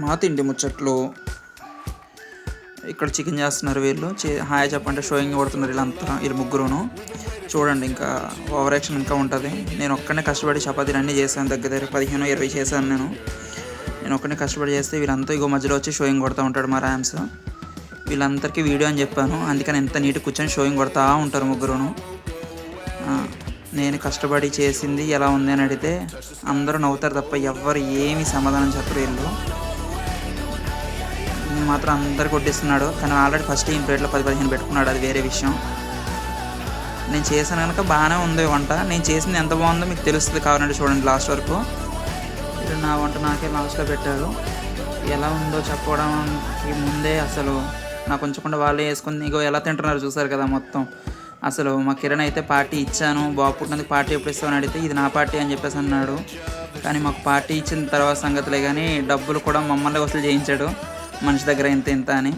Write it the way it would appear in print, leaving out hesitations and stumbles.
మా తిండి ముచ్చట్లు. ఇక్కడ చికెన్ చేస్తున్నారు వీళ్ళు. హాయ్ చెప్పంటే షోయింగ్ కొడుతున్నారు వీళ్ళు ముగ్గురును. చూడండి, ఇంకా ఓవర్ యాక్షన్ ఇంకా ఉంటుంది. నేను ఒక్కనే కష్టపడి చపాతీలు అన్నీ చేశాను. దగ్గర 15-20 చేశాను నేను ఒక్కనే కష్టపడి చేస్తే వీళ్ళంతా ఇగో మధ్యలో వచ్చి షోయింగ్ కొడుతూ ఉంటాడు మా ర్యామ్స్. వీళ్ళందరికీ వీడియో అని చెప్పాను, అందుకని ఎంత నీట్గా కూర్చొని షోయింగ్ కొడతా ఉంటారు ముగ్గురును. నేను కష్టపడి చేసింది ఎలా ఉంది అని అడిగితే అందరూ నవ్వుతారు తప్ప ఎవ్వరు ఏమీ సమాధానం చెప్పరు. వీళ్ళు మాత్రం అందరు కొట్టిస్తున్నాడు, కానీ ఆల్రెడీ ఫస్ట్ ఈ ప్లేట్లో 10-15 పెట్టుకున్నాడు, అది వేరే విషయం. నేను చేశాను కనుక బాగానే ఉంది వంట. నేను చేసింది ఎంత బాగుందో మీకు తెలుస్తుంది, కావాలంటే చూడండి లాస్ట్ వరకు. ఇప్పుడు నా వంట నాకే లాస్ట్లో పెట్టారు. ఎలా ఉందో చెప్పడానికి ముందే అసలు నాకు ఉంచకుండా వాళ్ళే వేసుకుని ఇగో ఎలా తింటున్నారు చూసారు కదా మొత్తం. అసలు మా కిరణ్ అయితే పార్టీ ఇచ్చాను, బాబు పుట్టినందుకు పార్టీ ఎప్పుడు ఇస్తామని అడిగితే ఇది నా పార్టీ అని చెప్పేసి అన్నాడు. కానీ మాకు పార్టీ ఇచ్చిన తర్వాత సంగతులే, కానీ డబ్బులు కూడా మమ్మల్ని వసూలు చేయించాడు మనిషి దగ్గర ఇంత అని.